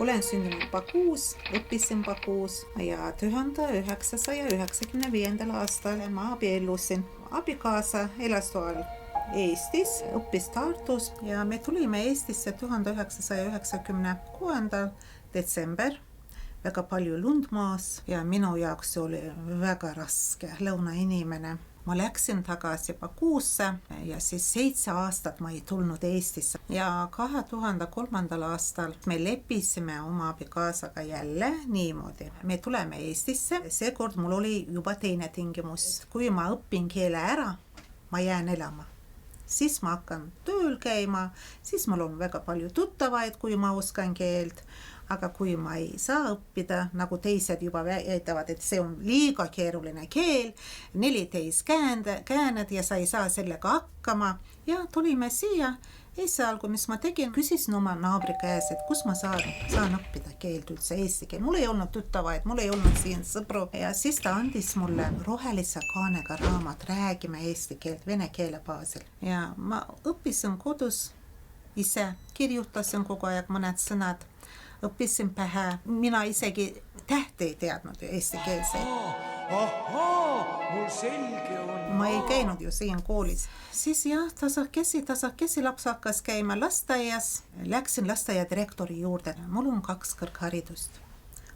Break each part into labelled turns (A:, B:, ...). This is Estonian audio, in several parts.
A: Olen sündinud Bakuus, õppisin Bakuus ja 1995. aastal ma abiellusin. Abikaasa elas toal Eestis, õppis Tartus ja me tulime Eestisse 1996. detsember. Väga palju lund maas ja minu jaoks oli väga raske lõunainimene. Ma läksin tagasi Bakuusse ja siis 7 aastat ma ei tulnud Eestisse. Ja 2003. aastal me leppisime oma abikaasaga jälle niimoodi. Me tuleme Eestisse. Seekord mul oli juba teine tingimus. Kui ma õpin keele ära, ma jään elama. Siis ma hakkan tööl käima, siis mul on väga palju tuttavaid, kui ma oskan keelt. Aga kui ma ei saa õppida, nagu teised juba väidavad, et see on liiga keeruline keel, 14 kääned ja sa ei saa sellega hakkama. Ja tulime siia. Esialgu, mis ma tegin, küsisin oma naabri käes, et kus ma saan õppida keelt üldse eesti keel. Mul ei olnud tuttavaid, mul ei olnud siin sõpru. Ja siis ta andis mulle rohelise kaanega raamat, räägime eesti keelt vene keele baasil. Ja ma õppisin kodus ise, kirjutasin kogu aeg mõned sõnad. Õppisin pähe. Mina isegi tähti ei teadnud eesti keelseid. Mul selge on. Ma ei käinud ju siin koolis. Siis jah, tasakesi laps hakkas käima lasteaias. Läksin lasteaia direktori juurde. Mul on 2 kõrgharidust.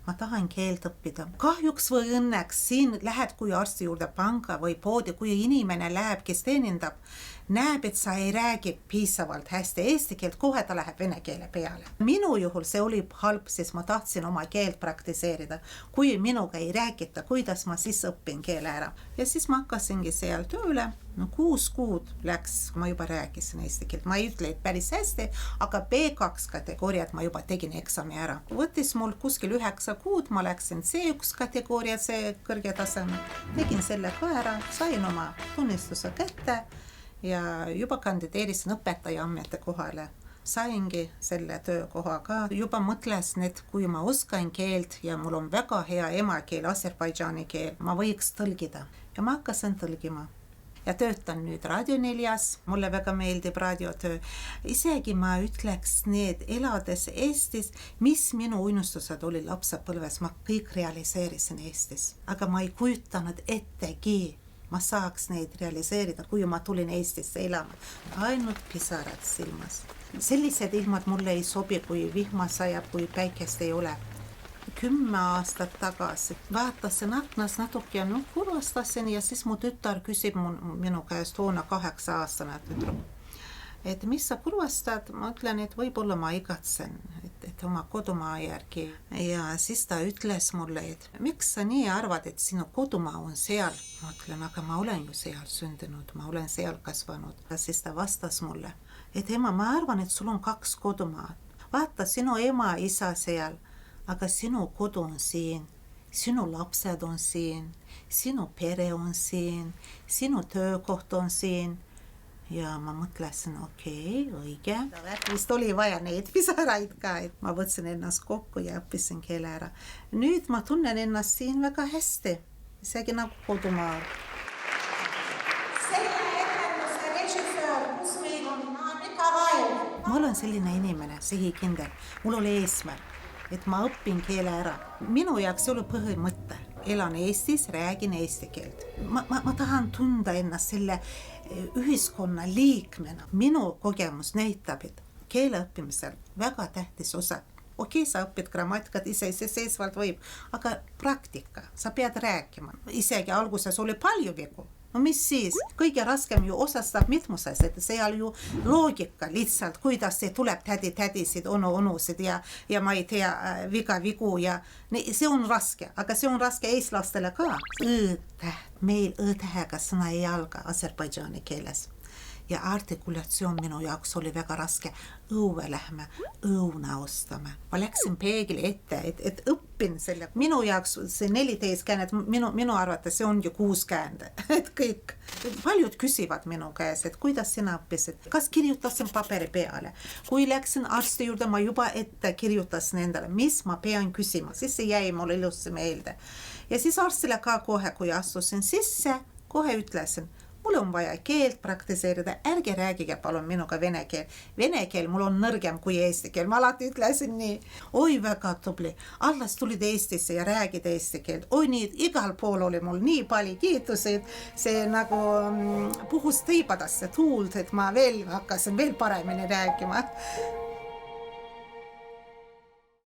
A: Ma tahan keelt õppida. Kahjuks või õnneks siin lähed kui arsti juurde panka või poodi, kui inimene läheb, kes teenindab, näeb, et sa ei räägi piisavalt hästi eesti keelt, kohe ta läheb vene keele peale. Minu juhul see oli halb, siis ma tahtsin oma keelt praktiseerida. Kui minuga ei räägita, kuidas ma siis õpin keele ära. Ja siis ma hakkasingi seal tööle. 6 kuud läks, ma juba rääkisin eesti keelt. Ma ei ütle, et päris hästi, aga B2 kategooriat ma juba tegin eksami ära. Võttis mul kuskil 9 kuud, ma läksin C1 kategooria, see kõrge taseme. Tegin selle ka ära, sain oma tunnistuse kätte. Ja juba kandideerisin õpetaja ametikohale. Saingi selle töökoha ka. Juba mõtlesin, et kui ma oskan keelt ja mul on väga hea emakeel, aserbaidžaani keel, ma võiks tõlgida. Ja ma hakkasin tõlgima. Ja töötan nüüd Raadio 4. Mulle väga meeldib raadiotöö. Isegi ma ütleks need elades Eestis, mis minu unistused oli lapsepõlves, ma kõik realiseerisin Eestis. Aga ma ei kujutanud ettegi. Ma saaks neid realiseerida, kui ma tulin Eestisse elama. Ainult pisarad silmas. Sellised ilmad mulle ei sobi, kui vihma sajab, kui päikest ei ole. 10 aastat tagasi vaatasin aknas natuke ja kurvastasin ja siis mu tütar küsib minu käest toona 8-aastane tüdruk. Et mis sa kurvastad? Ma ütlen, et võib-olla ma igatsen, et oma kodumaa järgi. Ja siis ta ütles mulle, et miks sa nii arvad, et sinu kodumaa on seal? Ma ütlen, aga ma olen ju seal sündinud, ma olen seal kasvanud. Ja siis ta vastas mulle, et ema, ma arvan, et sul on 2 kodumaad. Vaata, sinu ema, isa seal, aga sinu kodu on siin. Sinu lapsed on siin, sinu pere on siin, sinu töökoht on siin. Ja ma mõtlesin, okei, õige. Vist oli vaja neid pisaraid ka, et ma võtsin ennast kokku ja õppisin keele ära. Nüüd ma tunnen ennast siin väga hästi, isegi nagu kodumaal. Selle etenduse režissöör, kus meil on Mikavaev. Ma olen selline inimene, sihikindel. Mul oli eesmärk, et ma õpin keele ära. Minu jaoks oli põhimõte. Elan Eestis, räägin eesti keelt. Ma tahan tunda ennast selle ühiskonna liikmena. Minu kogemus näitab, et keele õppimisel väga tähtis osa. Okei, sa õpid grammatikat iseseisvalt võib, aga praktika, sa pead rääkima. Isegi alguses oli palju vigu. No mis siis? Kõige raskem ju osastab mitmuses, et seal ju loogika lihtsalt, kuidas see tuleb tädisid, onusid ja ma ei tea vigu ja see on raske, aga see on raske eestlastele ka. Meil õ-tähega sõna ei alga aserbaidžaani keeles. Ja artikulatsioon minu jaoks oli väga raske. Õue lähme, õuna ostame. Ma läksin peegli ette, et õppin selle. Minu jaoks see 14 kääned, minu arvates see on ju 6 käände. Et kõik. Paljud küsivad minu käes, et kuidas sina õppisid. Kas kirjutasin paperi peale? Kui läksin arsti juurde, ma juba ette kirjutasin endale, mis ma pean küsima. Siis see jäi mulle ilusti meelde. Ja siis arstile ka kohe, kui astusin sisse, kohe ütlesin, mul on vaja keelt praktiseerida, ärge räägige palun minuga vene keel. Vene keel mul on nõrgem kui eesti keel, ma alati ütlesin nii. Oi, väga tubli, alles tulid Eestisse ja räägid eesti keelt. Oi, nii, igal pool oli mul nii palju kiitusid, see nagu puhus tõibadasse tuult, et ma veel hakkasin veel paremini rääkima.